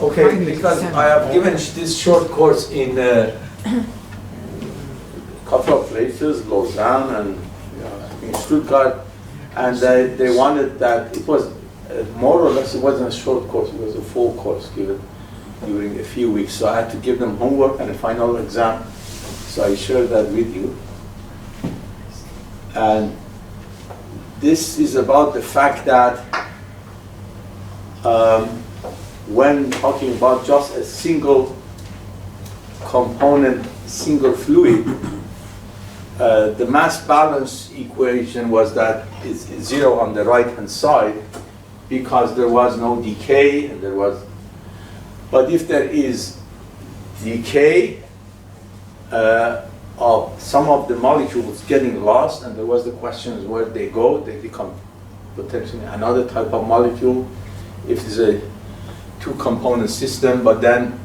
Okay, because I have given this short course in a couple of places, Lausanne and in Stuttgart, and they wanted that it was more or less, it wasn't a short course, it was a full course given during a few weeks. So I had to give them homework and a final exam. So I shared that with you. And this is about the fact that when talking about just a single component, single fluid, the mass balance equation was that it's zero on the right-hand side because there was no decay and there was, but if there is decay of some of the molecules getting lost, and there was the question is where they go, they become potentially another type of molecule if it's a two-component system, but then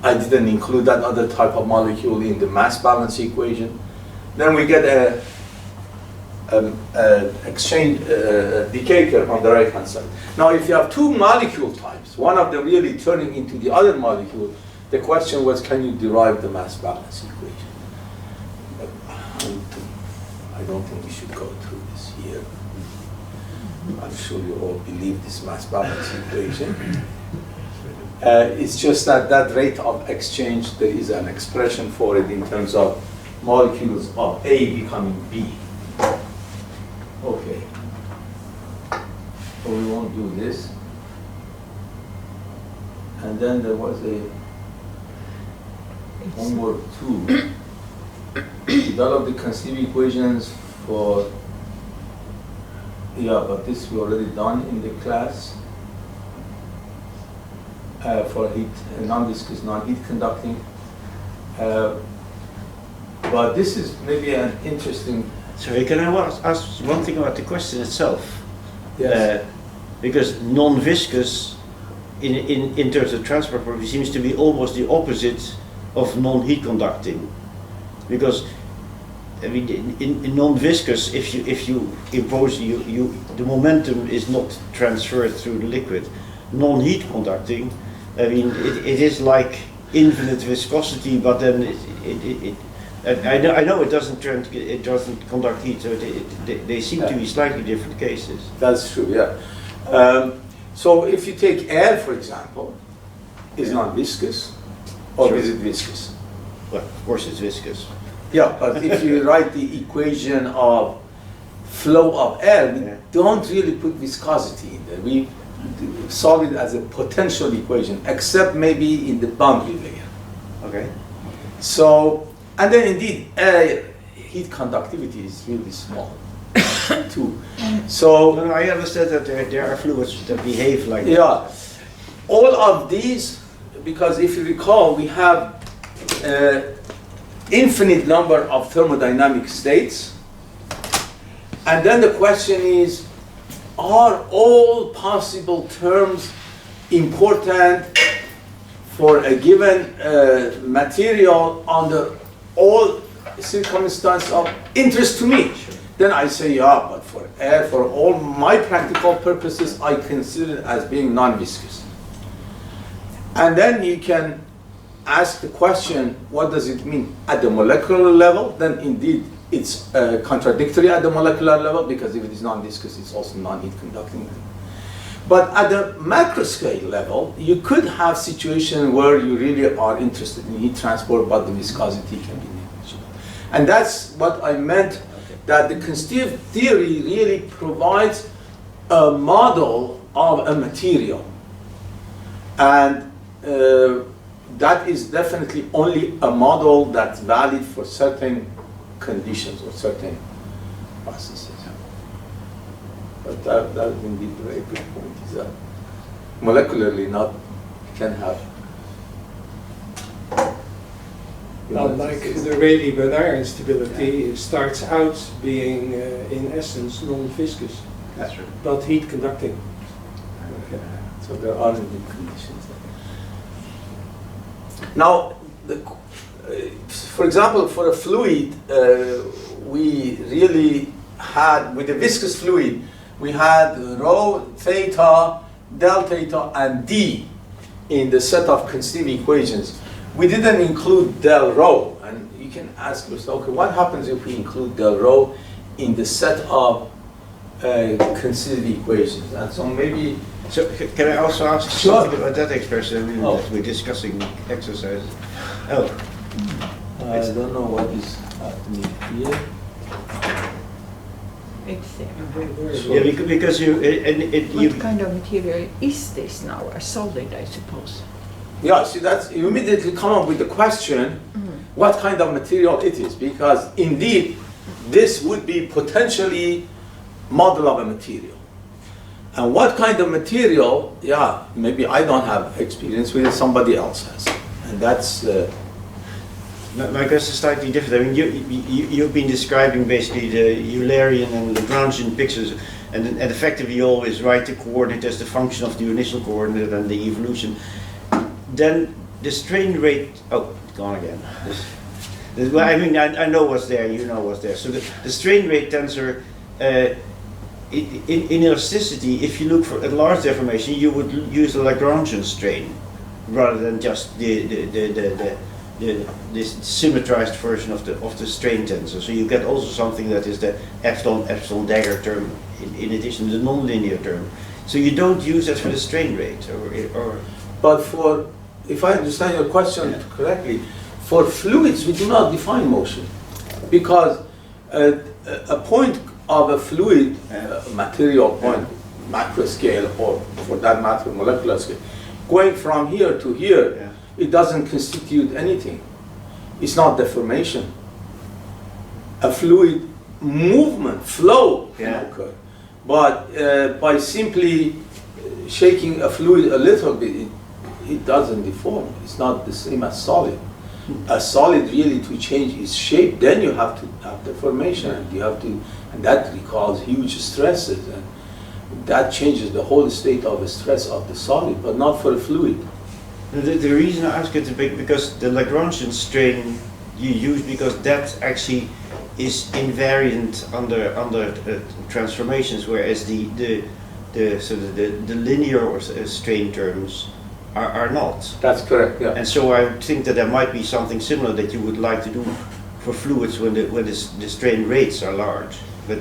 I didn't include that other type of molecule in the mass balance equation. Then we get a exchange decay curve on the right-hand side. Now, if you have two molecule types, one of them really turning into the other molecule, the question was, can you derive the mass balance equation? I don't think we should go through this here. I'm sure you all believe this mass balance equation. It's just that that rate of exchange, there is an expression for it in terms of molecules of A becoming B. Okay. So we won't do this. And then there was a homework 2. Develop the constitutive equations for, but this we already done in the class. For heat, non-viscous, non-heat conducting. But this is maybe an interesting. Sorry, can I ask one thing about the question itself? Yes. Because non-viscous, in terms of transport property, seems to be almost the opposite of non-heat conducting. Because I mean, in non-viscous, if you impose the momentum is not transferred through the liquid. Non-heat conducting, I mean, it is like infinite viscosity, but then I know it doesn't conduct heat, so they seem to be slightly different cases. That's true, yeah. So if you take air, for example, is non-viscous, or Sure. is it viscous? Well, of course it's viscous. Yeah, but if you write the equation of flow of air, we don't really put viscosity in there. We solve it as a potential equation, except maybe in the boundary layer. Okay. So, and then indeed, heat conductivity is really small too. So, No, I understand that there are fluids that behave like yeah, all of these, because if you recall, we have infinite number of thermodynamic states, and then the question is, are all possible terms important for a given material under all circumstances of interest to me? Sure. Then I say, yeah, but for air, for all my practical purposes, I consider it as being non-viscous. And then you can ask the question, what does it mean at the molecular level? Then indeed, it's contradictory at the molecular level, because if it is non-viscous, it's also non-heat conducting. But at the macroscale level, you could have situations where you really are interested in heat transport, but the viscosity can be negligible. And that's what I meant, that the constitutive theory really provides a model of a material. And that is definitely only a model that's valid for certain conditions or certain processes. But that is indeed a very good point, is that molecularly not can have. Like the Rayleigh-Bernard instability, it starts out being, in essence, non-viscous. That's right. But heat conducting. Okay. So there are indeed conditions. Now, for example, for a fluid, we really had, with a viscous fluid, we had rho, theta, del theta, and d in the set of continuum equations, we didn't include del rho. And you can ask yourself, okay, what happens if we include del rho in the set of continuum equations? And so maybe... So can I also ask Sure. something about that expression? I mean, that we're discussing exercises. Oh. I don't know what is happening here. Yeah, because you... What kind of material is this now? A solid, I suppose. Yeah, see, that's, you immediately come up with the question, what kind of material it is, because indeed, this would be potentially model of a material. And what kind of material, yeah, maybe I don't have experience with it, somebody else has. And that's... My question is slightly different. I mean, you've been describing basically the Eulerian and Lagrangian pictures, and effectively you always write the coordinate as the function of the initial coordinate and the evolution. Then the strain rate, oh, gone again. Well, I mean, I know what's there, you know what's there. So the strain rate tensor, in elasticity, if you look for a large deformation, you would use the Lagrangian strain rather than just the symmetrized version of the strain tensor. So you get also something that is the epsilon dagger term in addition to the nonlinear term. So you don't use that for the strain rate, or But for, if I understand your question correctly, for fluids we do not define motion, because a point of a fluid, material point, macroscale, or for that matter molecular scale, going from here to here, it doesn't constitute anything. It's not deformation. A fluid movement, flow can occur, but by simply shaking a fluid a little bit, it doesn't deform. It's not the same as solid. A solid really, to change its shape, then you have to have deformation, and you have to, and that recalls huge stresses, and that changes the whole state of the stress of the solid, but not for a fluid. The reason I ask it is because the Lagrangian strain you use, because that actually is invariant under transformations, whereas the linear strain terms are not. That's correct, yeah. And so I think that there might be something similar that you would like to do for fluids when the strain rates are large. But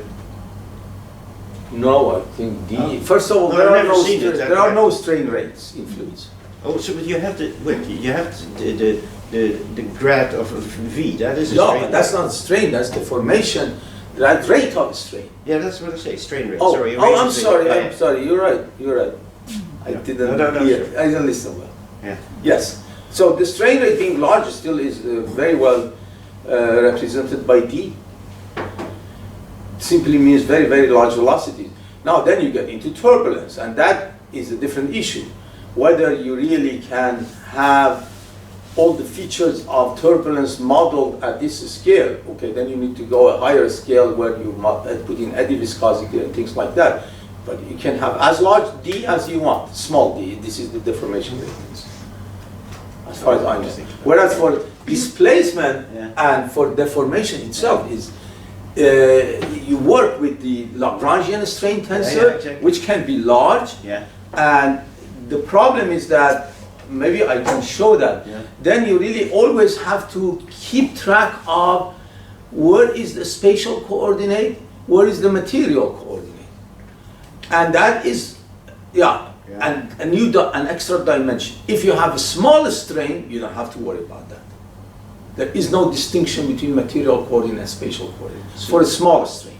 no, I think first of all, No, there I've are never no seen it, there are no strain rates in fluids. oh, so but you have the grad of V. That is a No, strain but that's rate. not strain. That's deformation. That rate of strain. Yeah, that's what I say. Strain rate. Oh, Sorry, I'm sorry. Yeah. I'm sorry. You're right. You're right. I didn't hear. Sure. I didn't listen well. Yeah. Yes. So the strain rate being large still is very well represented by D. Simply means very, very large velocities. Now then you get into turbulence, and that is a different issue. Whether you really can have all the features of turbulence modeled at this scale, okay, then you need to go a higher scale where you put in eddy viscosity and things like that. But you can have as large D as you want, small d. This is the deformation rate, as far as I know. Whereas for displacement and for deformation itself is you work with the Lagrangian strain tensor, exactly. which can be large. Yeah. And the problem is that, maybe I can show that, then you really always have to keep track of where is the spatial coordinate, where is the material coordinate. And that is, and an extra dimension. If you have a small strain, you don't have to worry about that. There is no distinction between material coordinate and spatial coordinate for a small strain.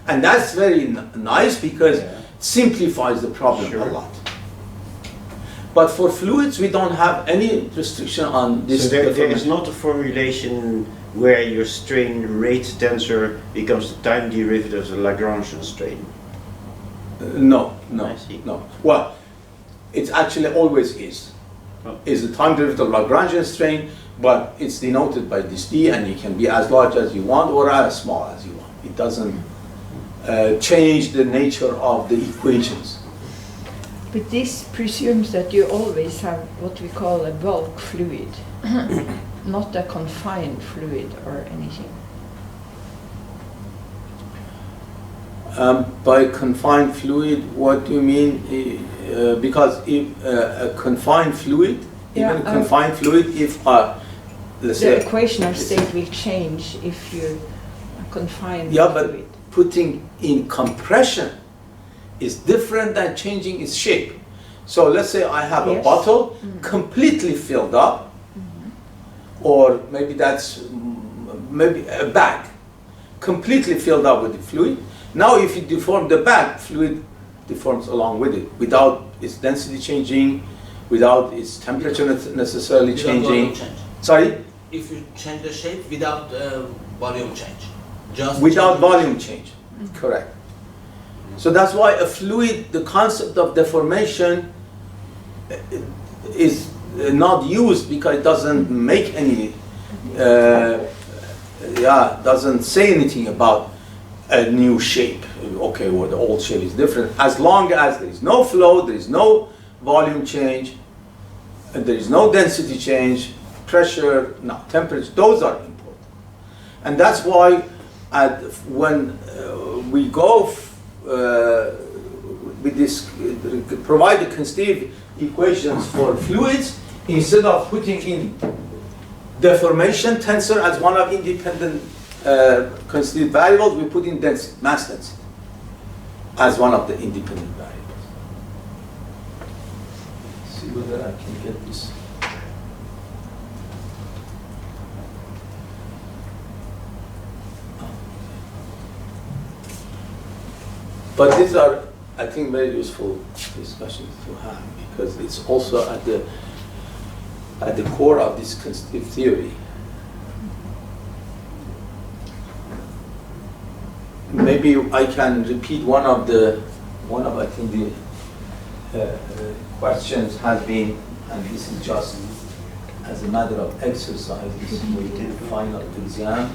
And that's very nice because it simplifies the problem a lot. But for fluids, we don't have any restriction on this. So there is not a formulation where your strain rate tensor becomes the time derivative of the Lagrangian strain. No. I see. No. Well, it actually always is. Oh. Is the time derivative of Lagrangian strain, but it's denoted by this D, and you can be as large as you want or as small as you want. It doesn't change the nature of the equations. But this presumes that you always have what we call a bulk fluid, not a confined fluid or anything. By confined fluid, what do you mean? Because if a confined fluid, Yeah, even confined fluid, if let's The say, equational state will change if you confine yeah, the but fluid. putting in compression is different than changing its shape. So let's say I have a Yes. bottle completely filled up, or maybe that's maybe a bag completely filled up with the fluid. Now if you deform the bag, fluid deforms along with it without its density changing, without its temperature necessarily Without volume changing. change. Sorry? If you change the shape without volume change, just Without changing- volume change, correct. So that's why a fluid, the concept of deformation is not used because it doesn't make any, doesn't say anything about a new shape. Okay, well, the old shape is different. As long as there is no flow, there is no volume change, and there is no density change, pressure, no, temperature, those are important. And that's why when we go with this, provide the constitutive equations for fluids, instead of putting in deformation tensor as one of independent constitutive variables, we put in density, mass density, as one of the independent variables. See whether I can get this. But these are, I think, very useful discussions to have because it's also at the core of this constitutive theory. Maybe I can repeat one of I think the questions has been, and this is just as a matter of exercise. This is the final exam.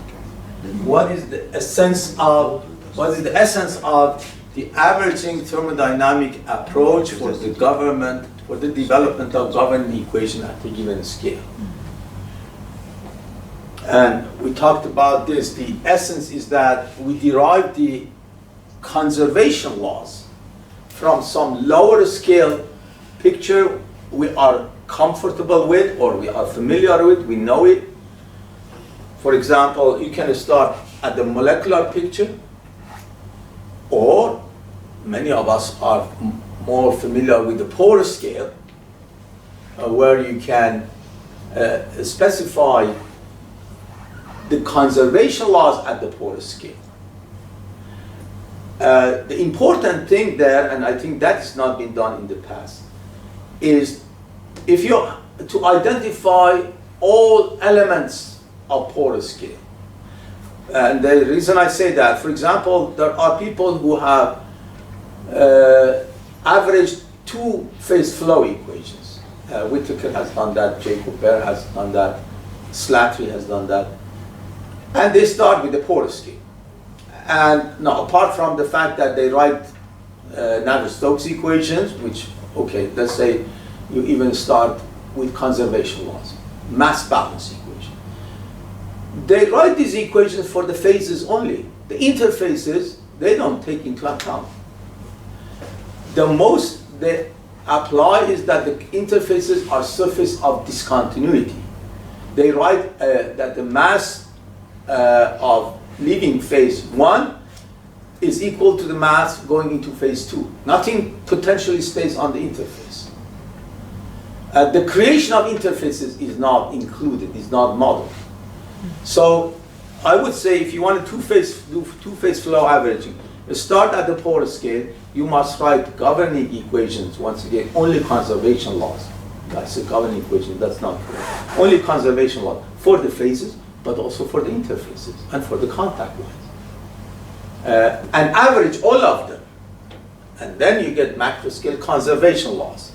What is the essence of the averaging thermodynamic approach for the development of governing equation at a given scale? And we talked about this. The essence is that we derive the conservation laws from some lower scale picture we are comfortable with or we are familiar with, we know it. For example, you can start at the molecular picture, or many of us are more familiar with the porous scale, where you can specify the conservation laws at the porous scale. The important thing there, and I think that has not been done in the past, is if you to identify all elements of porous scale. And the reason I say that, for example, there are people who have averaged two-phase flow equations. Whittaker has done that, Jacob Behr has done that, Slattery has done that. And they start with the porous scale. And now, apart from the fact that they write Navier-Stokes equations, which, okay, let's say you even start with conservation laws, mass balance equation. They write these equations for the phases only. The interfaces, they don't take into account. The most they apply is that the interfaces are surface of discontinuity. They write that the mass of leaving phase 1 is equal to the mass going into phase 2. Nothing potentially stays on the interface. The creation of interfaces is not included, is not modeled. So I would say if you want to two-phase flow averaging, start at the porous scale, you must write governing equations, once again, only conservation laws. That's a governing equation, that's not correct. Only conservation laws for the phases, but also for the interfaces and for the contact lines. And average all of them. And then you get Macroscale conservation laws.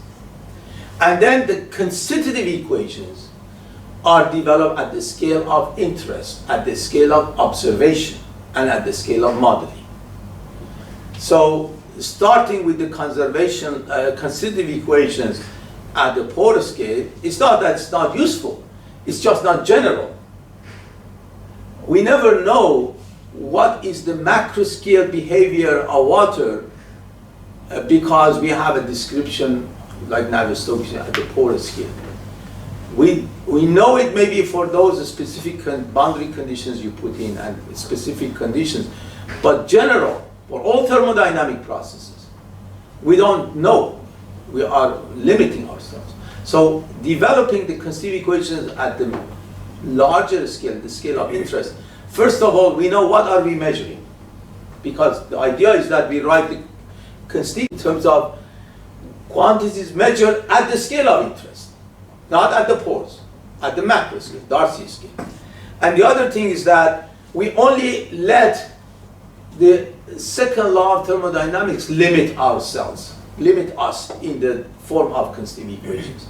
And then the constitutive equations are developed at the scale of interest, at the scale of observation, and at the scale of modeling. So starting with the constitutive equations at the porous scale, it's not that it's not useful, it's just not general. We never know what is the macroscale behavior of water because we have a description like Navier-Stokes at the porous scale. We know it maybe for those specific boundary conditions you put in and specific conditions, but general, for all thermodynamic processes, we don't know. We are limiting ourselves. So developing the constitutive equations at the larger scale, the scale of interest, first of all, we know what are we measuring. Because the idea is that we write the constitutive in terms of quantities measured at the scale of interest, not at the pores, at the macro scale, Darcy scale. And the other thing is that we only let the second law of thermodynamics limit ourselves, limit us in the form of constitutive equations.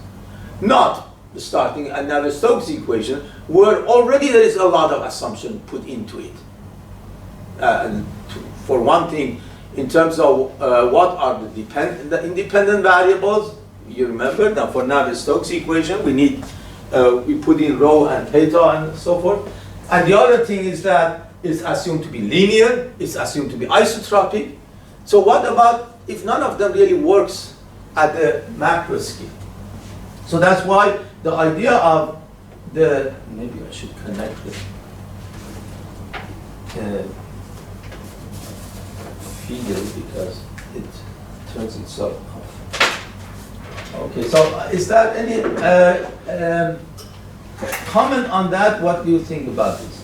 Not starting at Navier-Stokes equation, where already there is a lot of assumption put into it. For one thing, in terms of what are the independent variables, you remember that for Navier-Stokes equation, we put in rho and theta and so forth. And the other thing is that it's assumed to be linear, it's assumed to be isotropic. So what about if none of them really works at the macro scale? So that's why the idea of maybe I should connect the figure because it turns itself off. Okay, so is there any comment on that? What do you think about this?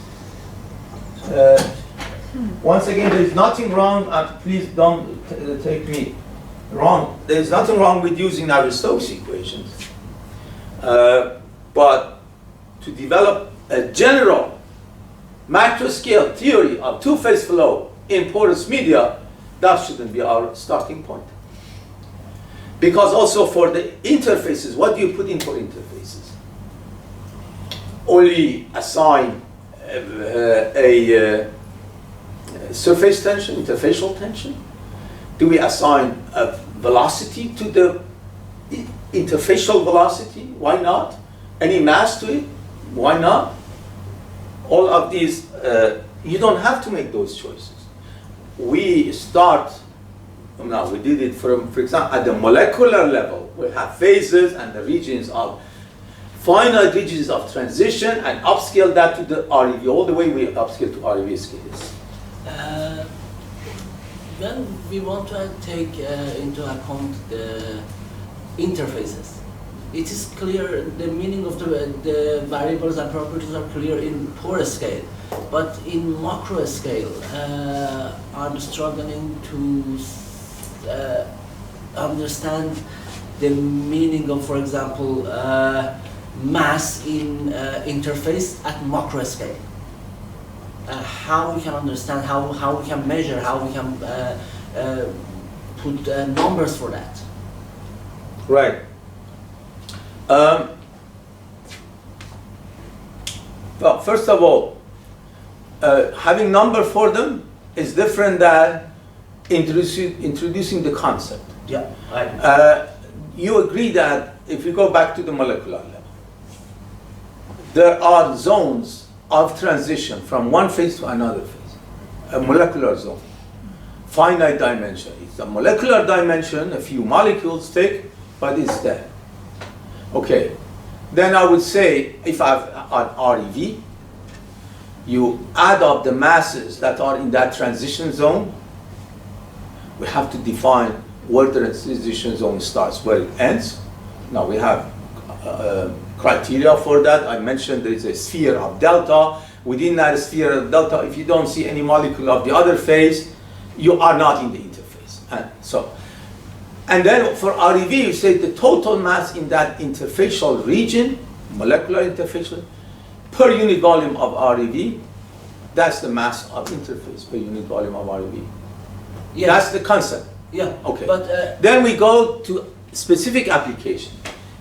Once again, there is nothing wrong, please don't take me wrong. There is nothing wrong with using Navier-Stokes equations. But to develop a general macroscale theory of two-phase flow in porous media, that shouldn't be our starting point. Because also for the interfaces, what do you put in for interfaces? Only assign a surface tension, interfacial tension? Do we assign a velocity to the interfacial velocity? Why not? Any mass to it? Why not? All of these, you don't have to make those choices. We start, now we did it for example, at the molecular level, we have phases and the regions of finite regions of transition and upscale that to the REV, all the way we upscale to REV scales. When we want to take into account the interfaces, it is clear the meaning of the variables and properties are clear in porous scale, but in macro scale, I'm struggling to understand the meaning of, for example, mass in interface at macro scale. How we can understand, how we can measure, how we can put numbers for that. Right. Well, first of all, having number for them is different than introducing the concept. Yeah. You agree that if we go back to the molecular level, there are zones of transition from one phase to another phase, a molecular zone, finite dimension. It's a molecular dimension, a few molecules thick, but it's there. Okay, then I would say if I have an REV, you add up the masses that are in that transition zone. We have to define where the transition zone starts, where it ends. Now we have criteria for that. I mentioned there is a sphere of delta. Within that sphere of delta, if you don't see any molecule of the other phase, you are not in the interface. And then for REV, you say the total mass in that interfacial region, molecular interfacial, per unit volume of REV, that's the mass of interface per unit volume of REV. Yeah. That's the concept. Yeah. Okay. But then we go to specific application.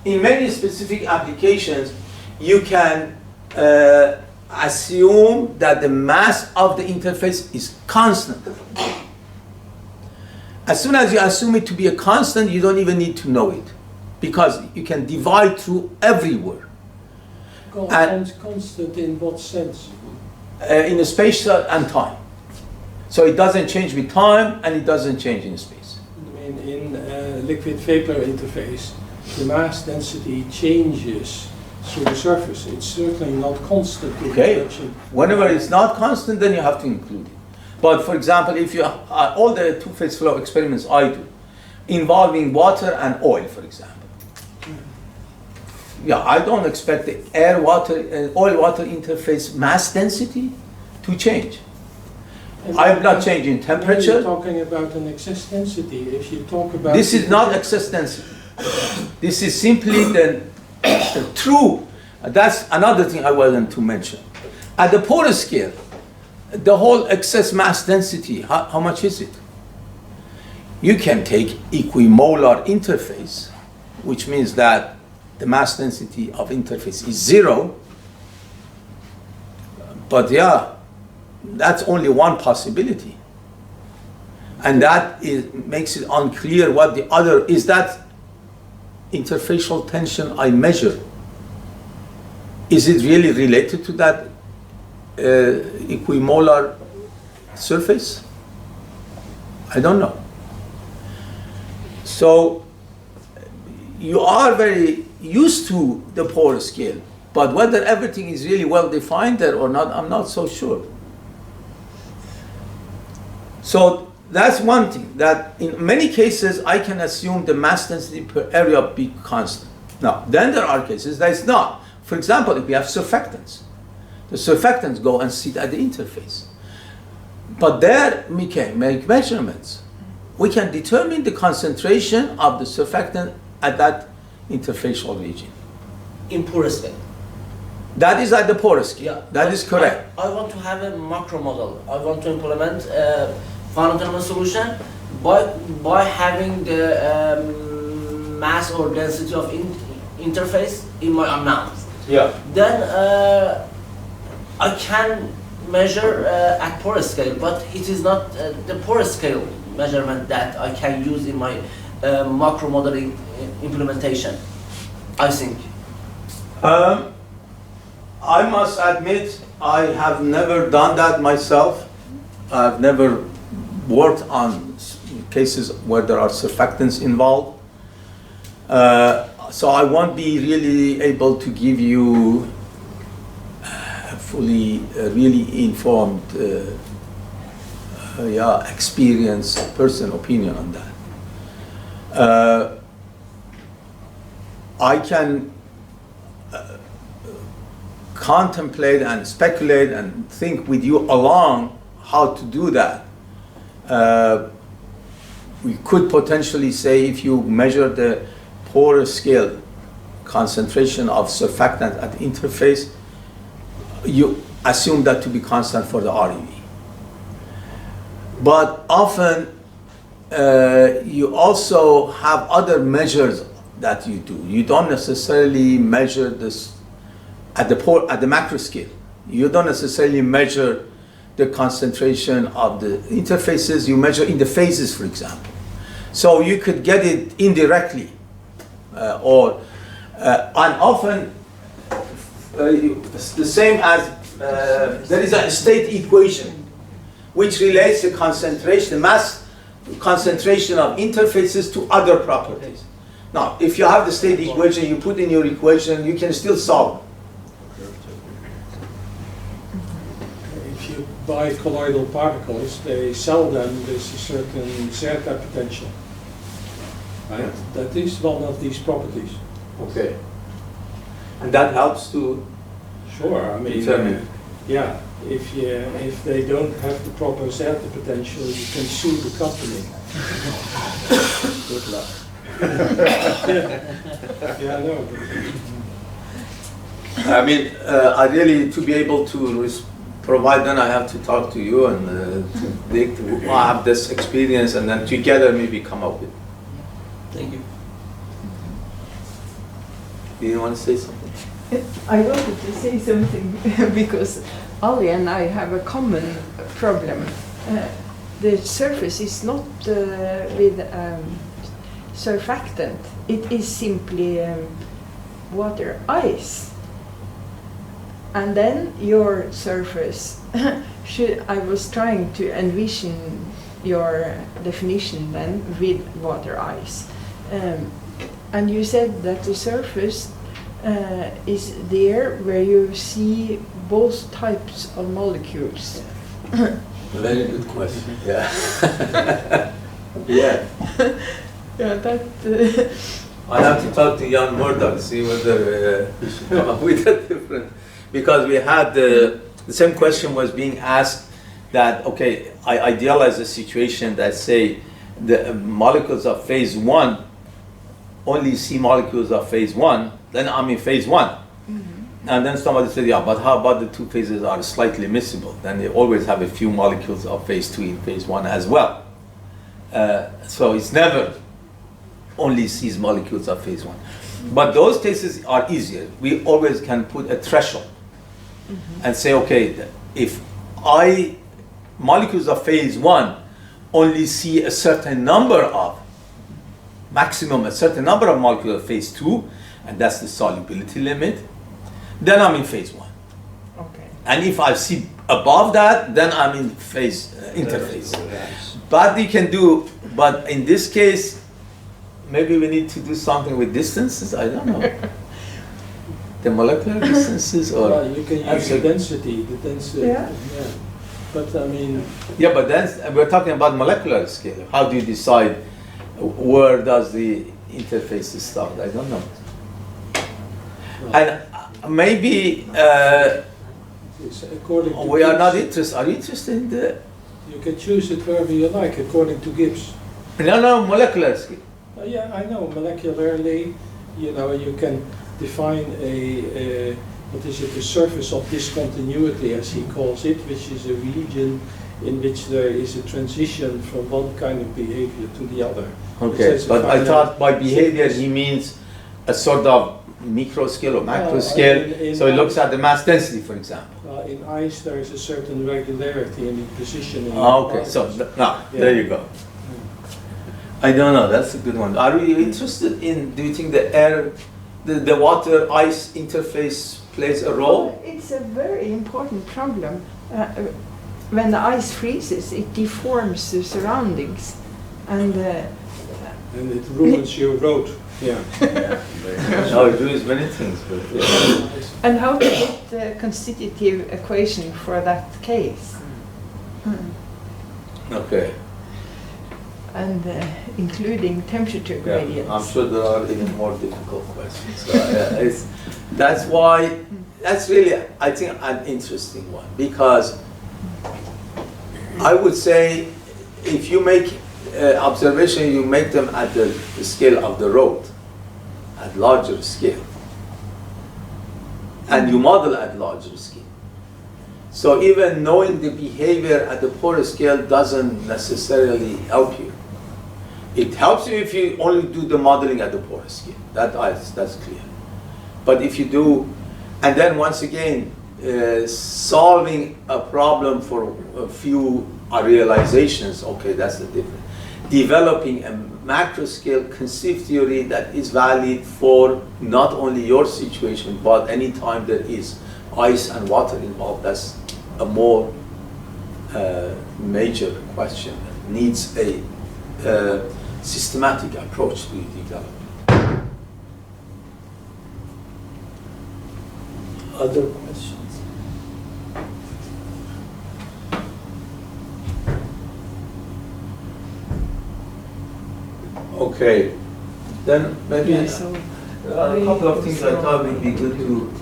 In many specific applications, you can assume that the mass of the interface is constant. As soon as you assume it to be a constant, you don't even need to know it, because you can divide through everywhere. And constant in what sense? In the space and time. So it doesn't change with time and it doesn't change in space. I mean, in liquid-vapor interface, the mass density changes through the surface. It's certainly not constant in Okay. production. Whenever it's not constant, then you have to include it. But for example, if you all the two-phase flow experiments I do, involving water and oil, for example. Yeah, I don't expect the oil-water interface mass density to change. And I'm not changing You're temperature. talking about an excess density. If you talk about This is not excess density. This is simply the true. That's another thing I wanted to mention. At the porous scale, the whole excess mass density, how much is it? You can take equimolar interface, which means that the mass density of interface is 0. But yeah, that's only one possibility. And that makes it unclear what the other is. That interfacial tension I measure, is it really related to that equimolar surface? I don't know. So you are very used to the porous scale, but whether everything is really well defined there or not, I'm not so sure. So that's one thing, that in many cases I can assume the mass density per area be constant. Now, then there are cases that it's not. For example, if we have surfactants, the surfactants go and sit at the interface. But there we can make measurements. We can determine the concentration of the surfactant at that interfacial region. In porous scale. That is at the porous scale. Yeah. That is correct. I want to have a macro model. I want to implement a finite solution by having the mass or density of interface in my unknowns. Yeah. Then I can measure at porous scale, but it is not the porous scale measurement that I can use in my macro modeling implementation, I think. I must admit, I have never done that myself. I've never worked on cases where there are surfactants involved. So I won't be really able to give you fully, really informed, experienced person opinion on that. I can contemplate and speculate and think with you along how to do that. We could potentially say, if you measure the porous scale concentration of surfactant at the interface, you assume that to be constant for the REV. But often you also have other measures that you do. You don't necessarily measure this at the macro scale. You don't necessarily measure the concentration of the interfaces. You measure in the phases, for example. So you could get it indirectly, and often it's the same as there is a state equation which relates the concentration, the mass concentration of interfaces to other properties. Now, if you have the state equation, you put in your equation, you can still solve. If you buy colloidal particles, they sell them with a certain zeta potential. Right? That is one of these properties. Okay. And that helps to Sure, I mean, determine. yeah. If they don't have the proper zeta potential, you can sue the company. Good luck. Yeah, I know. I mean, I really, to be able to provide, then I have to talk to you and Dick to have this experience, and then together maybe come up with. Thank you. Do you want to say something? I wanted to say something because Ali and I have a common problem. The surface is not with surfactant. It is simply water ice. And then your surface, I was trying to envision your definition then with water ice. And you said that the surface is there where you see both types of molecules. Very good question. Yeah. Yeah. Yeah, that. I have to talk to Jan Murdoch, see whether we should come up with a different. Because we had the same question was being asked that, okay, I idealize a situation that say the molecules of phase 1 only see molecules of phase 1, then I'm in phase 1. Mm-hmm. And then somebody said, yeah, but how about the two phases are slightly miscible? Then they always have a few molecules of phase 2 in phase 1 as well. So it's never only sees molecules of phase 1. But those cases are easier. We always can put a threshold. Mm-hmm. And say, okay, if molecules of phase 1 only see a certain number of, maximum a certain number of molecules of phase 2, and that's the solubility limit, then I'm in phase 1. Okay. And if I see above that, then I'm in phase interface. But you can do, but in this case, maybe we need to do something with distances, I don't know. The molecular distances, or well, you can use the density. Yeah. Yeah. But I mean. Yeah, but then we're talking about molecular scale. How do you decide where does the interface start? I don't know. No. And maybe It's according to we are Gibbs. not interested. Are you interested in the? You can choose it wherever you like, according to Gibbs. No, molecular scale. Yeah, I know. Molecularly, you can define a what is it, the surface of discontinuity, as he calls it, which is a region in which there is a transition from one kind of behavior to the other. Okay, but I thought by behavior he means a sort of microscale or macroscale. So it looks at the mass density, for example. In ice, there is a certain regularity in the positioning. Okay, so there you go. I don't know, that's a good one. Are we interested in, do you think the air, the water-ice interface plays a role? It's a very important problem. When the ice freezes, it deforms the surroundings. And it ruins your road. Yeah. No, it ruins many things. But, yeah. And how to get the constitutive equation for that case? Okay. And including temperature gradients. I'm sure there are even more difficult questions. So, that's really, I think, an interesting one, because I would say if you make observation, you make them at the scale of the road, at larger scale, and you model at larger scale. So even knowing the behavior at the porous scale doesn't necessarily help you. It helps you if you only do the modeling at the porous scale. That's clear. But if you do, and then once again, solving a problem for a few realizations, okay, that's the difference. Developing a macro scale conceived theory that is valid for not only your situation, but any time there is ice and water involved, that's a more major question that needs a systematic approach to develop. Other questions? Okay, then maybe Yeah, so there are a couple of things I thought would be good to.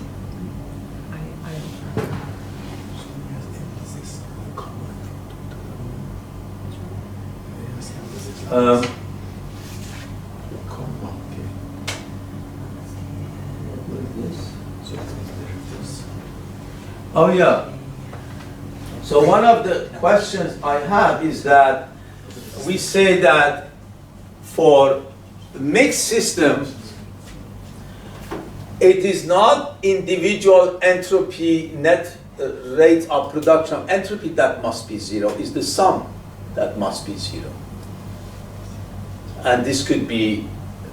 Oh yeah. So one of the questions I have is that we say that for mixed systems, it is not individual entropy net rate of production of entropy that must be zero, it's the sum that must be zero. And this could be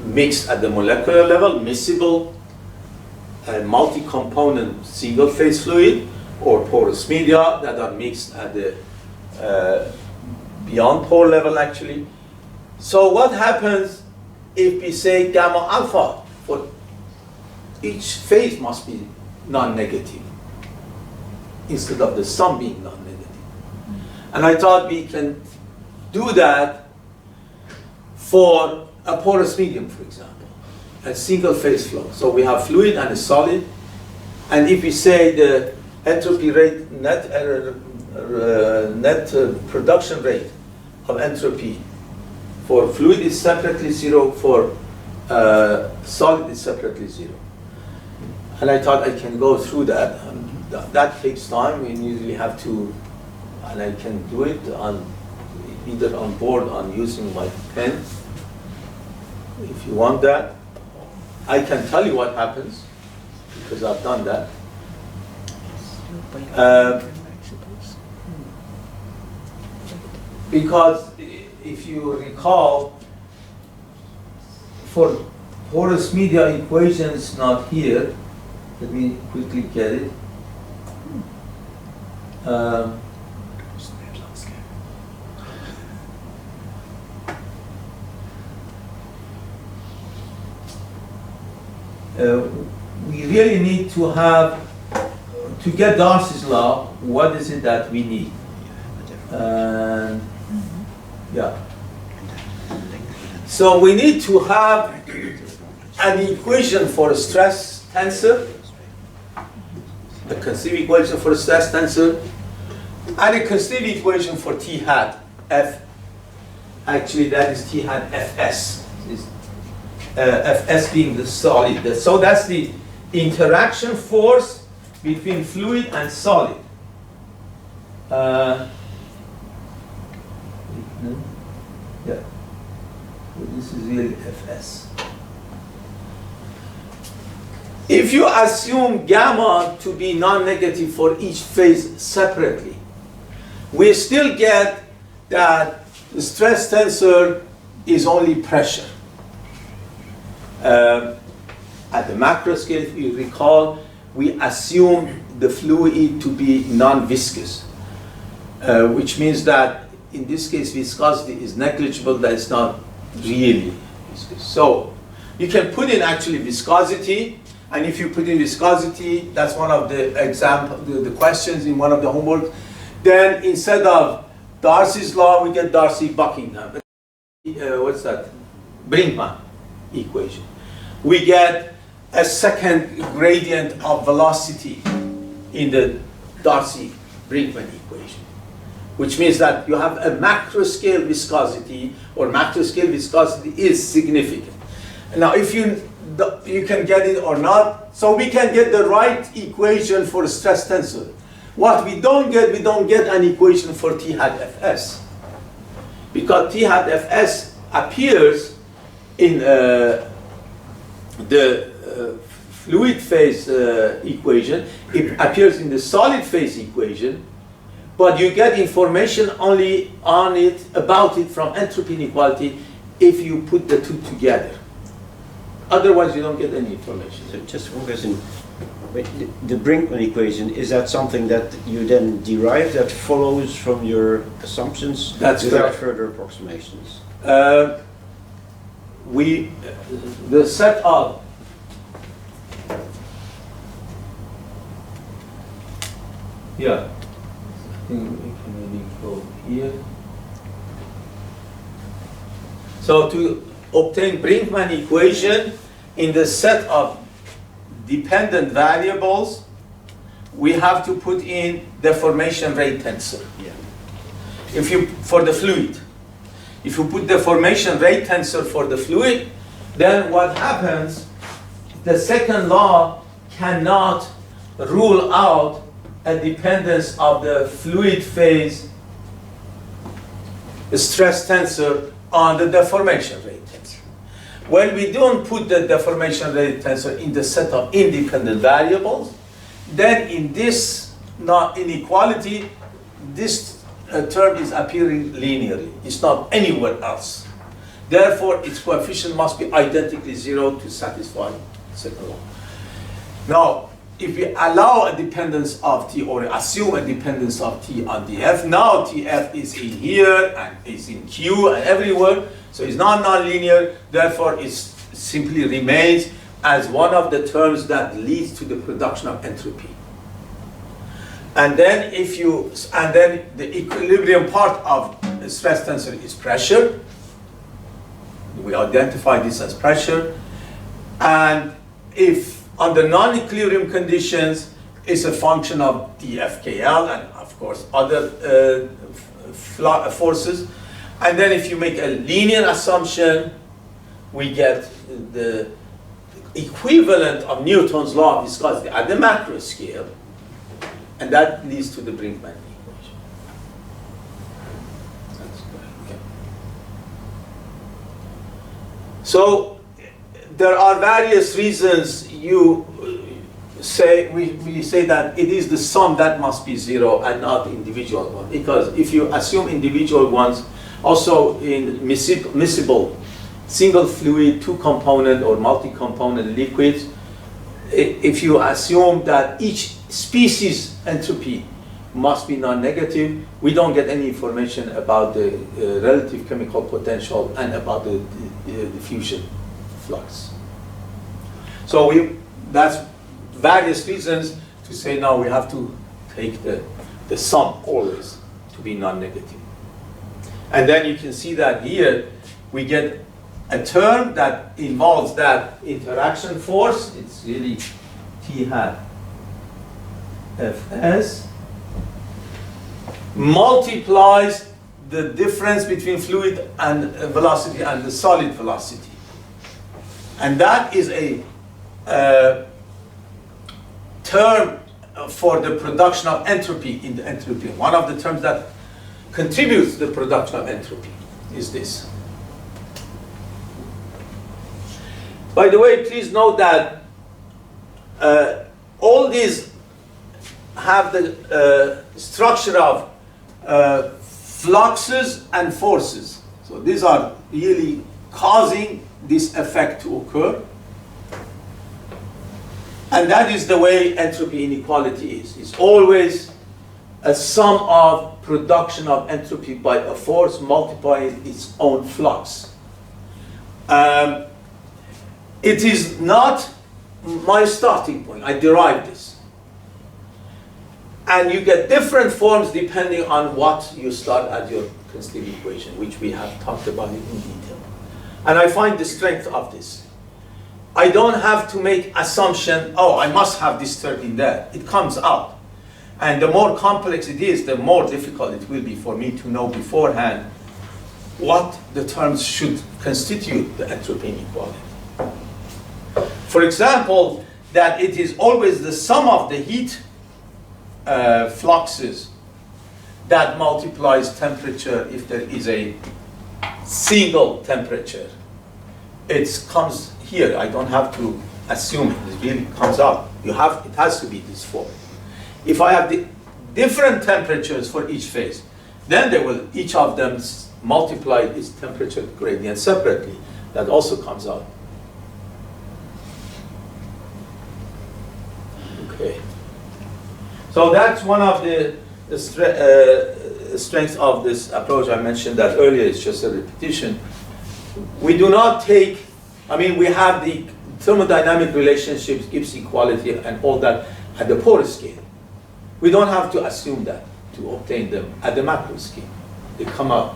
mixed at the molecular level, miscible, a multi-component single-phase fluid or porous media that are mixed at the beyond pore level actually. So what happens if we say gamma alpha for each phase must be non-negative instead of the sum being non-negative? And I thought we can do that for a porous medium, for example, a single phase flow. So we have fluid and a solid, and if we say the entropy rate, net production rate of entropy for fluid is separately zero, for solid is separately zero. And I thought I can go through that. That takes time. We usually have to, and I can do it on either on board on using my pen. If you want that, I can tell you what happens because I've done that. Because if you recall, for porous media equation is not here. Let me quickly get it. We really need to have, to get Darcy's law, what is it that we need? Yeah. So we need to have an equation for a stress tensor, a conceived equation for a stress tensor, and a conceived equation for T hat F. Actually, that is T hat Fs. Fs being the solid. So that's the interaction force between fluid and solid. Yeah. This is really Fs. If you assume gamma to be non-negative for each phase separately, we still get that the stress tensor is only pressure. At the macroscale, if you recall, we assume the fluid to be non-viscous, which means that in this case viscosity is negligible, that it's not really viscous. So you can put in actually viscosity, and if you put in viscosity, that's one of the the questions in one of the homework, then instead of Darcy's law, we get Darcy-Buckingham. What's that? Brinkman equation. We get a second gradient of velocity in the Darcy-Brinkman equation, which means that you have a macroscale viscosity, or macroscale viscosity is significant. Now, if you can get it or not, so we can get the right equation for a stress tensor. What we don't get an equation for T hat Fs, because T hat Fs appears in the fluid phase equation, it appears in the solid phase equation, but you get information only on it, about it from entropy inequality if you put the two together. Otherwise, you don't get any information. So just one question. The Brinkman equation, is that something that you then derive that follows from your assumptions? That's without correct. further approximations? The set of I think we can maybe go here. So to obtain Brinkman equation in the set of dependent variables, we have to put in deformation rate tensor. Yeah. If you, for the fluid, if you put deformation rate tensor for the fluid, then what happens, the second law cannot rule out a dependence of the fluid phase stress tensor on the deformation rate tensor. When we don't put the deformation rate tensor in the set of independent variables, then in this inequality, this term is appearing linearly. It's not anywhere else. Therefore, its coefficient must be identically zero to satisfy second law. Now, if we allow a dependence of T or assume a dependence of T on df, now Tf is in here and is in Q and everywhere, so it's not nonlinear, therefore it simply remains as one of the terms that leads to the production of entropy. And then the equilibrium part of the stress tensor is pressure. We identify this as pressure. And if under non-equilibrium conditions, it's a function of dFKL and of course other forces. And then if you make a linear assumption, we get the equivalent of Newton's law of viscosity at the macroscale, and that leads to the Brinkman equation. That's good. Okay. So there are various reasons you say we say that it is the sum that must be zero and not individual one, because if you assume individual ones, also in miscible single fluid, two component or multi-component liquids, if you assume that each species entropy must be non-negative, we don't get any information about the relative chemical potential and about the diffusion flux. So that's various reasons to say now we have to take the sum always to be non-negative. And then you can see that here we get a term that involves that interaction force. It's really T hat Fs multiplies the difference between fluid and velocity and the solid velocity. And that is a term for the production of entropy in the entropy. One of the terms that contributes to the production of entropy is this. By the way, please note that all these have the structure of fluxes and forces. So these are really causing this effect to occur. And that is the way entropy inequality is. It's always a sum of production of entropy by a force multiplying its own flux. It is not my starting point. I derived this. And you get different forms depending on what you start as your constraint equation, which we have talked about in detail. And I find the strength of this. I don't have to make assumption, oh, I must have this term in there. It comes out. And the more complex it is, the more difficult it will be for me to know beforehand what the terms should constitute the entropy inequality. For example, that it is always the sum of the heat fluxes that multiplies temperature if there is a single temperature. It comes here. I don't have to assume it. It really comes out. It has to be this form. If I have the different temperatures for each phase, then each of them multiply its temperature gradient separately. That also comes out. Okay. So that's one of the strengths of this approach. I mentioned that earlier. It's just a repetition. We do not take, we have the thermodynamic relationships, Gibbs equality, and all that at the porous scale. We don't have to assume that to obtain them at the macro scale. They come out.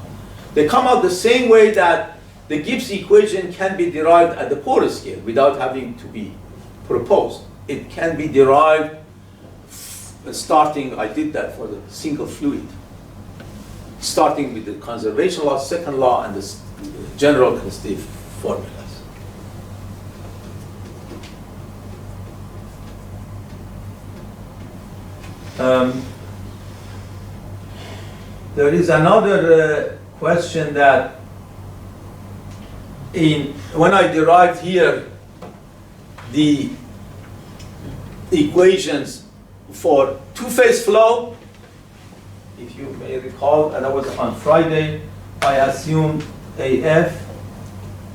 They come out the same way that the Gibbs equation can be derived at the porous scale without having to be proposed. It can be derived starting, I did that for the single fluid, starting with the conservation law, second law, and the general constitutive formulas. There is another question that when I derived here the equations for two-phase flow, if you may recall, and that was on Friday, I assumed AF,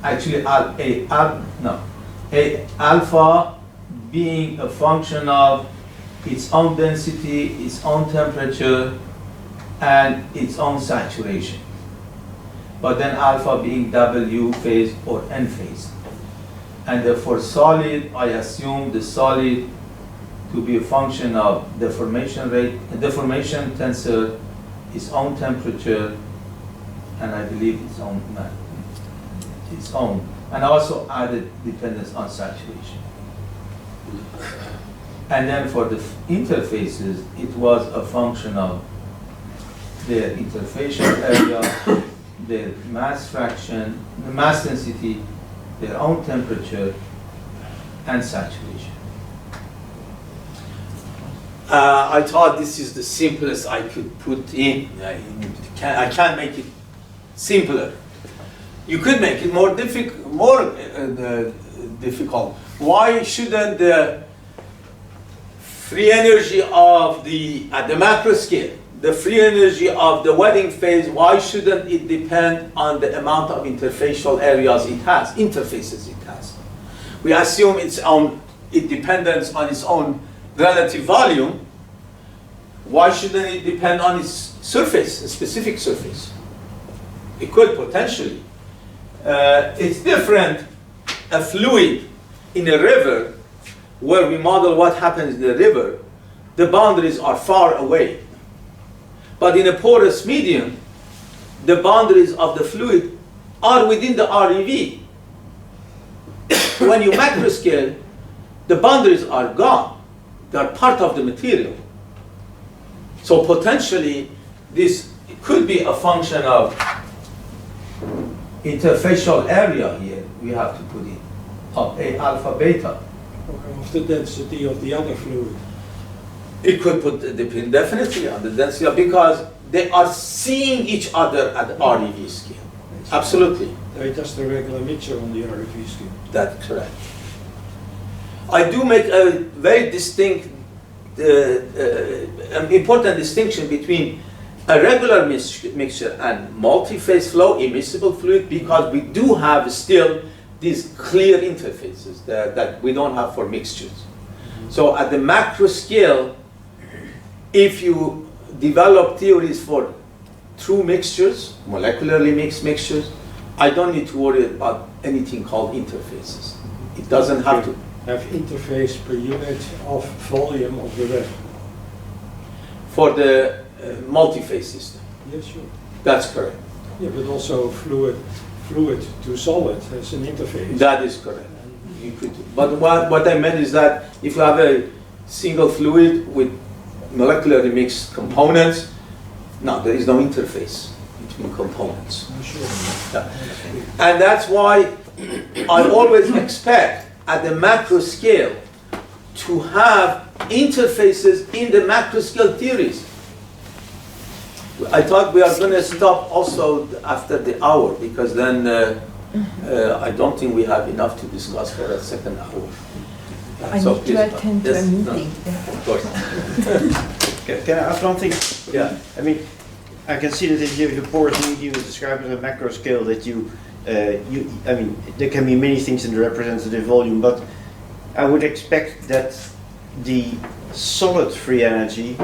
actually A alpha, being a function of its own density, its own temperature, and its own saturation. But then alpha being W phase or N phase. And for solid, I assume the solid to be a function of deformation rate, deformation tensor, its own temperature, and I believe its own, and also added dependence on saturation. And then for the interfaces, it was a function of their interfacial area, their mass fraction, the mass density, their own temperature, and saturation. I thought this is the simplest I could put in. I can't make it simpler. You could make it more difficult. Why shouldn't the free energy of at the macro scale, the free energy of the wetting phase, why shouldn't it depend on the amount of interfacial areas it has, interfaces it has? We assume it depends on its own relative volume. Why shouldn't it depend on its surface, a specific surface? It could potentially. It's different, a fluid in a river, where we model what happens in the river, the boundaries are far away. But in a porous medium, the boundaries of the fluid are within the REV. When you macroscale, the boundaries are gone. They are part of the material. So potentially, this could be a function of interfacial area here we have to put in, of A alpha beta. Of the density of the other fluid. It could depend definitely on the density because they are seeing each other at the REV scale. Absolutely. They just a regular mixture on the REV scale. That's correct. I do make a very distinct, an important distinction between a regular mixture and multi-phase flow, immiscible fluid, because we do have still these clear interfaces that we don't have for mixtures. So at the macro scale, if you develop theories for true mixtures, molecularly mixed mixtures, I don't need to worry about anything called interfaces. It doesn't have to have interface per unit of volume of the resin. For the multi-phase system. Yes, sure. That's correct. Yeah, but also fluid to solid has an interface. That is correct. You could, but what I meant is that if you have a single fluid with molecularly mixed components, no, there is no interface between components. I'm sure. Yeah. And that's why I always expect at the macro scale to have interfaces in the macro scale theories. I thought we are going to stop also after the hour, because then I don't think we have enough to discuss for a second hour. I need to attend to a meeting. Of course. Can I ask one thing? Yeah. I mean, I can see that in the porous medium is described as a macro scale that I mean, there can be many things in the representative volume, but I would expect that the solid free energy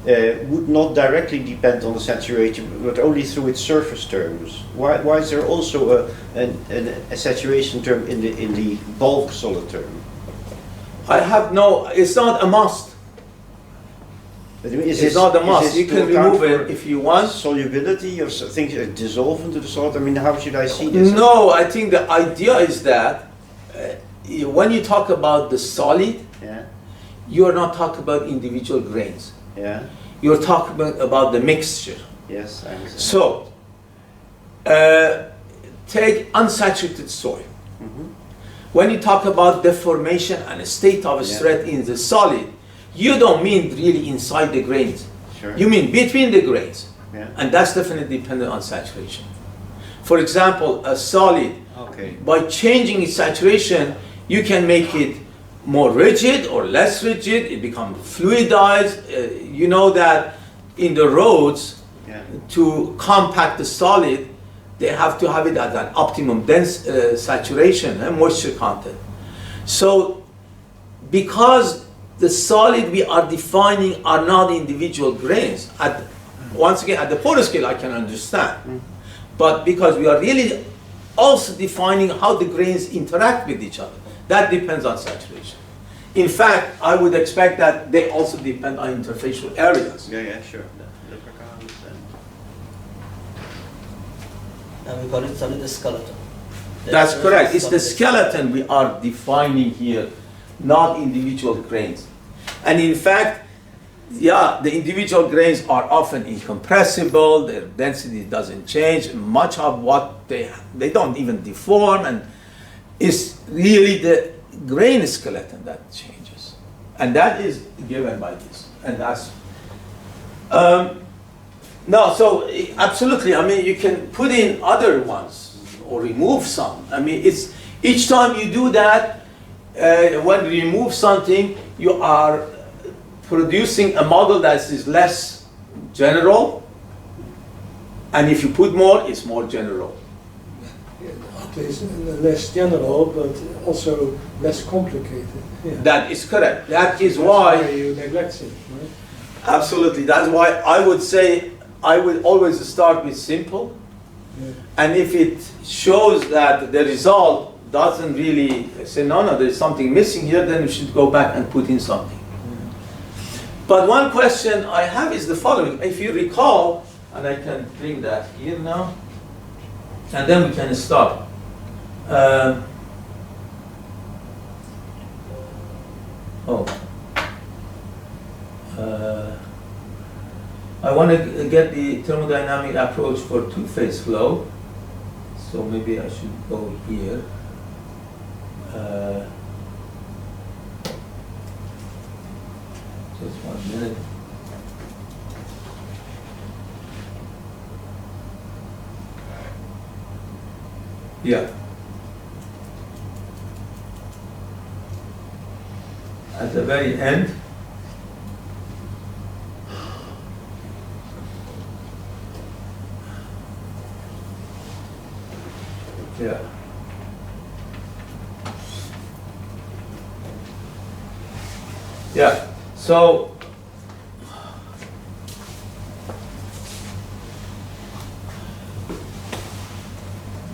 would not directly depend on the saturation, but only through its surface terms. Why is there also a saturation term in the bulk solid term? It's not a must. It's not a must. You can remove it if you want. Solubility of things that dissolve into the solid? I mean, how should I see this? No, I think the idea is that when you talk about the solid, yeah, you are not talking about individual grains. Yeah. You're talking about the mixture. Yes, I understand. So, take unsaturated soil. Mm-hmm. When you talk about deformation and a state of stress in the solid, you don't mean really inside the grains. Sure. You mean between the grains. Yeah. And that's definitely dependent on saturation. For example, a solid, by changing its saturation, you can make it more rigid or less rigid. It becomes fluidized. You know that in the roads, to compact the solid, they have to have it at an optimum dense saturation and moisture content. So because the solid we are defining are not individual grains, once again, at the PoreScale I can understand. But because we are really also defining how the grains interact with each other, that depends on saturation. In fact, I would expect that they also depend on interfacial areas. Yeah, sure. Look, I can understand. And we call it solid skeleton. That's correct. It's the skeleton we are defining here, not individual grains. And in fact, yeah, the individual grains are often incompressible, their density doesn't change, much of what they don't even deform, and it's really the grain skeleton that changes. And that is given by this. And that's, no, so absolutely, I mean, you can put in other ones or remove some. I mean, it's, each time you do that, when you remove something, you are producing a model that is less general, and if you put more, it's more general. At least less general, but also less complicated. Yeah. That is correct. That is That's why you neglect it, right? absolutely. That's why I would say I would always start with simple, Yeah. and if it shows that the result doesn't really say no, there's something missing here, then you should go back and put in something. But one question I have is the following. If you recall, and I can bring that here now, and then we can start. I want to get the thermodynamic approach for two-phase flow. So maybe I should go here. Just 1 minute. Yeah. At the very end, yeah. Yeah. So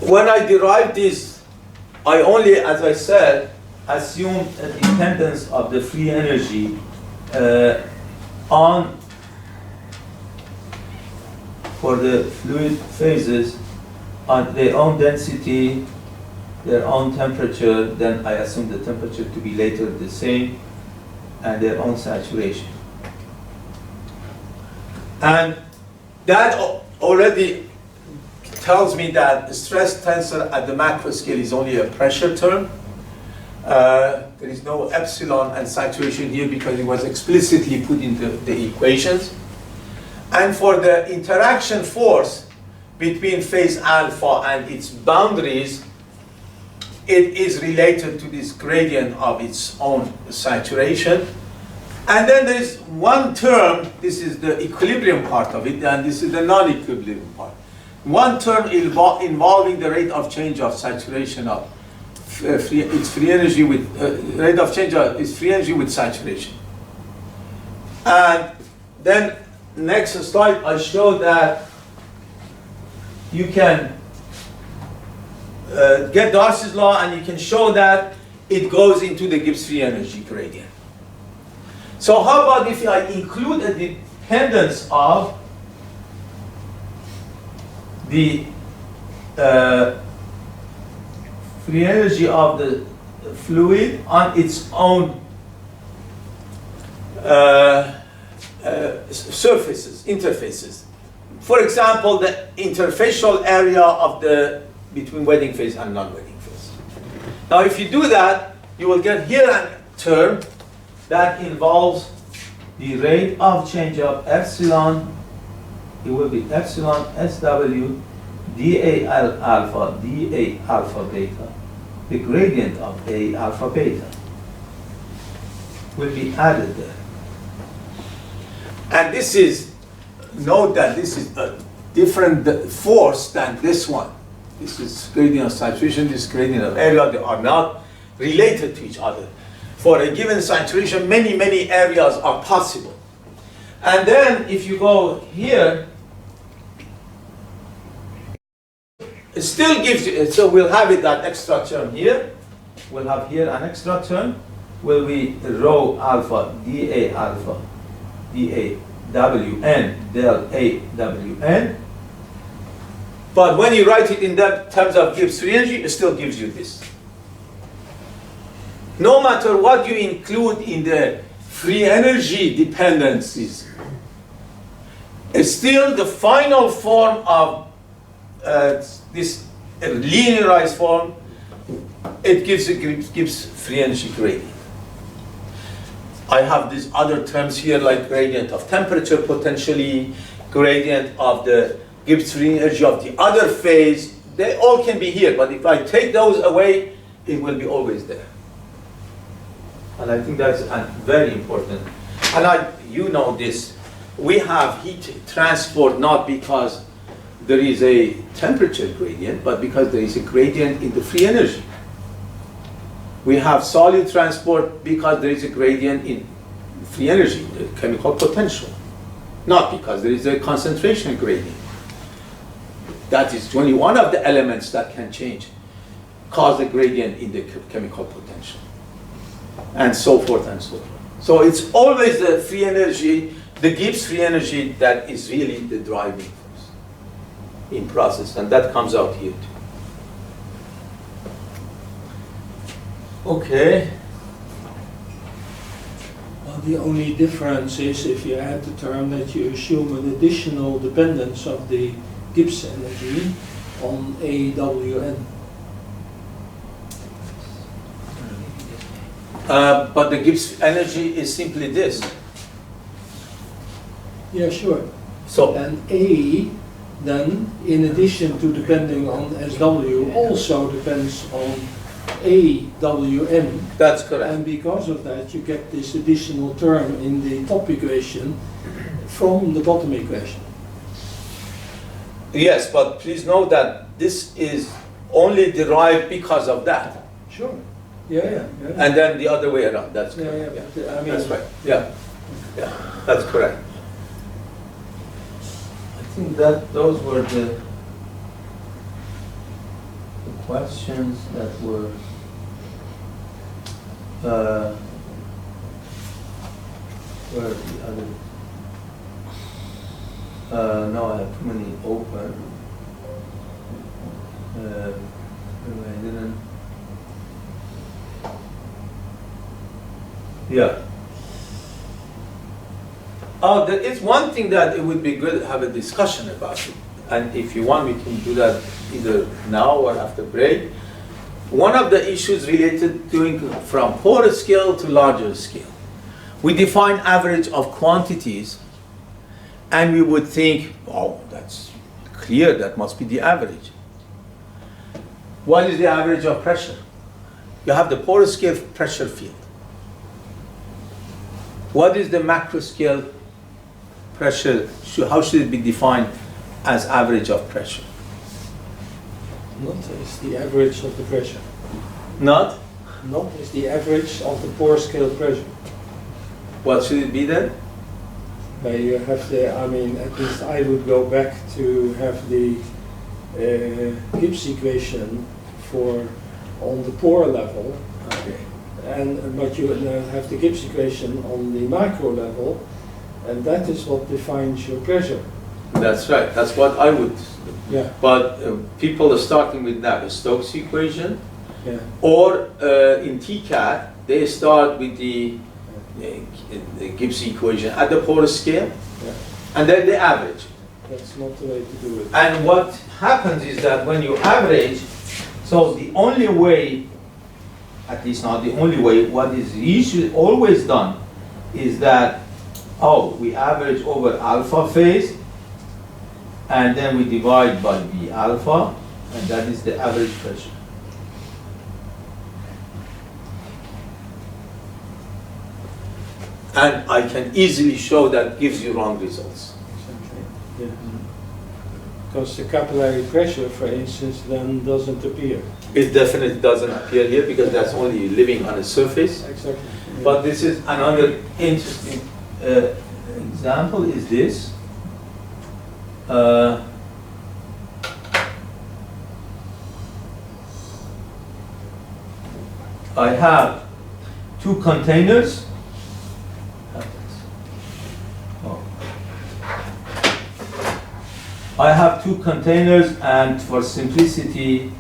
when I derived this, I only, as I said, assumed a dependence of the free energy on, for the fluid phases, on their own density, their own temperature. Then I assume the temperature to be later the same, and their own saturation. And that already tells me that the stress tensor at the macroscale is only a pressure term. There is no epsilon and saturation here because it was explicitly put into the equations. And for the interaction force between phase alpha and its boundaries, it is related to this gradient of its own saturation. And then there is one term, this is the equilibrium part of it, and this is the non-equilibrium part. One term involving the rate of change of saturation of its free energy with rate of change of its free energy with saturation. And then next slide, I show that you can get Darcy's law, and you can show that it goes into the Gibbs free energy gradient. So how about if I include a dependence of the free energy of the fluid on its own surfaces, interfaces. For example, the interfacial area of the between wetting phase and non-wetting phase. Now, if you do that, you will get here a term that involves the rate of change of epsilon. It will be epsilon SW dA alpha dA alpha beta. The gradient of A alpha beta will be added there. And this is, note that this is a different force than this one. This is gradient of saturation, this gradient of area. They are not related to each other. for a given saturation, many, many areas are possible. And then if you go here, it still gives you, so we'll have it that extra term here. We'll have here an extra term, will be rho alpha dA alpha dA Wn del A Wn. But when you write it in terms of Gibbs free energy, it still gives you this. No matter what you include in the free energy dependencies, it's still the final form of this linearized form. It gives free energy gradient. I have these other terms here like gradient of temperature potentially, gradient of the Gibbs free energy of the other phase. They all can be here, but if I take those away, it will be always there. And I think that's very important. And you know this. We have heat transport not because there is a temperature gradient, but because there is a gradient in the free energy. We have solid transport because there is a gradient in free energy, the chemical potential, not because there is a concentration gradient. That is only one of the elements that can change, cause a gradient in the chemical potential, and so forth and so forth. So it's always the free energy, the Gibbs free energy, that is really the driving force in process, and that comes out here too. Okay. Well, the only difference is if you add the term that you assume an additional dependence of the Gibbs energy on AWN. But the Gibbs energy is simply this. Yeah, sure. So, And A, then, in addition to depending on SW, also depends on AWN. that's correct. And because of that, you get this additional term in the top equation from the bottom equation. Yes, but please note that this is only derived because of that. Sure. Yeah. And then the other way around, that's correct. Yeah, but, I mean, That's right, yeah, that's correct. I think that those were the questions that were where are the other? No, I have too many open. I didn't. Yeah. Oh, there is one thing that it would be good to have a discussion about it. And if you want, we can do that either now or after break. One of the issues related to from porous scale to larger scale. We define average of quantities, and we would think, oh, that's clear, that must be the average. What is the average of pressure? You have the porous scale pressure field. What is the macroscale pressure? How should it be defined as average of pressure? not is the average of the pressure. Not? Not is the average of the pore scale pressure. What should it be then? Where you have the, I mean, at least I would go back to have the Gibbs equation for on the pore level. Okay. But you have the Gibbs equation on the micro level, and that is what defines your pressure. That's right. That's what I would. Yeah. But people are starting with Navier-Stokes equation, Yeah. or in TCAT they start with the Gibbs equation at the porous scale, Yeah. and then they average. That's not the way to do it. And what happens is that when you average, so the only way, at least not the only way, what is usually always done is that, we average over alpha phase, and then we divide by V alpha, and that is the average pressure. And I can easily show that gives you wrong results. Exactly. Yeah. Because the capillary pressure, for instance, then doesn't appear. It definitely doesn't appear here because that's only living on a surface. Exactly. but this is another interesting example is this. I have two containers. I have two containers, and for simplicity,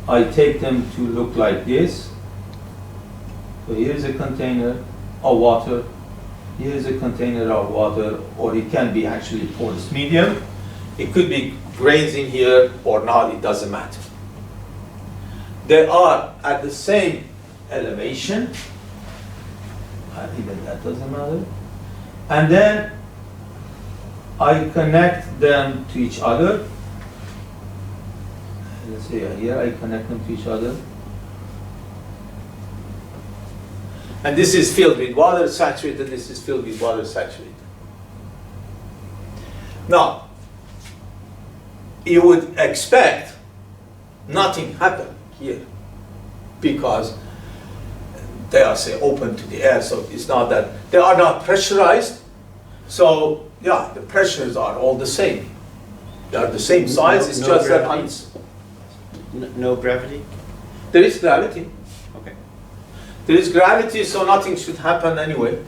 I take them to look like this. So here's a container of water. Here's a container of water, or it can be actually porous medium. It could be grains in here or not, it doesn't matter. They are at the same elevation. Even that doesn't matter. And then I connect them to each other. Let's see here, I connect them to each other. And this is filled with water saturated, this is filled with water saturated. Now, you would expect nothing happen here because they are, say, open to the air, so it's not that, they are not pressurized. So, yeah, the pressures are all the same. They are the same size, it's just that no gravity? there is gravity. Okay. There is gravity, so nothing should happen anyway.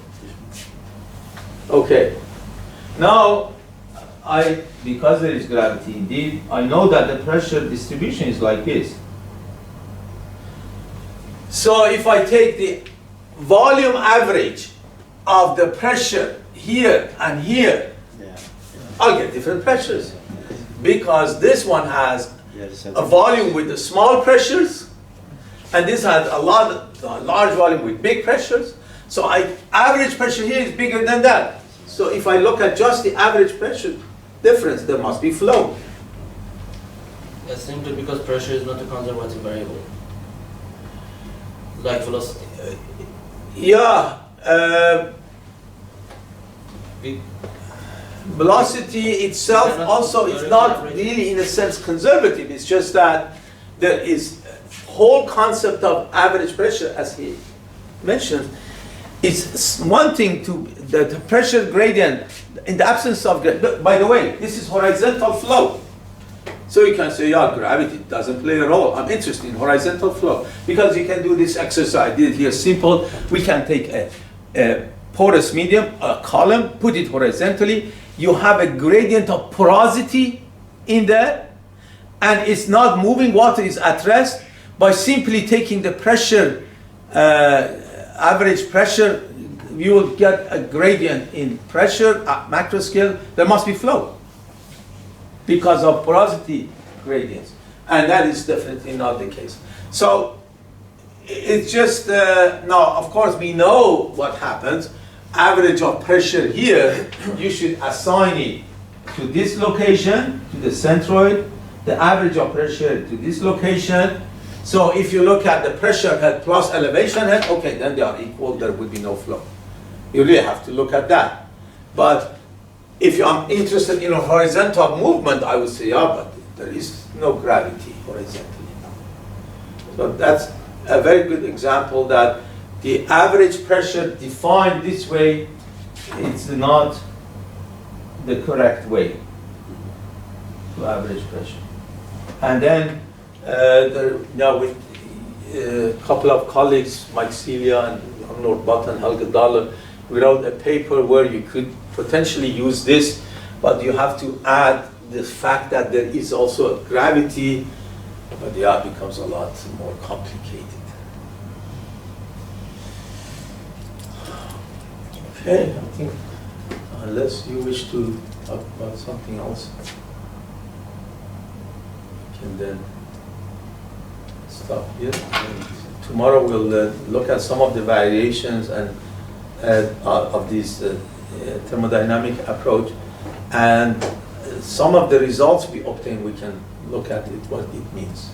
Okay. Now, because there is gravity indeed, I know that the pressure distribution is like this. So if I take the volume average of the pressure here and here, I'll get different pressures. Because this one has a volume with the small pressures, and this has a large volume with big pressures. So average pressure here is bigger than that. So if I look at just the average pressure difference, there must be flow. Yes, simply because pressure is not a conservative variable, like velocity. Yeah. Velocity itself also is not really, in a sense, conservative. It's just that there is a whole concept of average pressure, as he mentioned. It's one thing to the pressure gradient in the absence of gradient. By the way, this is horizontal flow. So you can say, yeah, gravity doesn't play a role. I'm interested in horizontal flow because you can do this exercise. I did it here simple. We can take a porous medium, a column, put it horizontally. You have a gradient of porosity in there, and it's not moving. Water is at rest. By simply taking the pressure, average pressure, you will get a gradient in pressure at macroscale. There must be flow because of porosity gradients, and that is definitely not the case. So it's just now, of course, we know what happens. Average of pressure here, you should assign it to this location, to the centroid, the average of pressure to this location. So if you look at the pressure head plus elevation head, okay, then they are equal, there will be no flow. You really have to look at that. But if I'm interested in a horizontal movement, I would say, yeah, but there is no gravity horizontally. So that's a very good example that the average pressure defined this way, it's not the correct way to average pressure. And then with a couple of colleagues, Mike Celia and Arnold Butt and Helge Dahle, we wrote a paper where you could potentially use this, but you have to add the fact that there is also a gravity, but yeah, it becomes a lot more complicated. Okay, I think unless you wish to talk about something else, we can then stop here. And tomorrow we'll look at some of the variations and of this thermodynamic approach, and some of the results we obtain, we can look at it, what it means.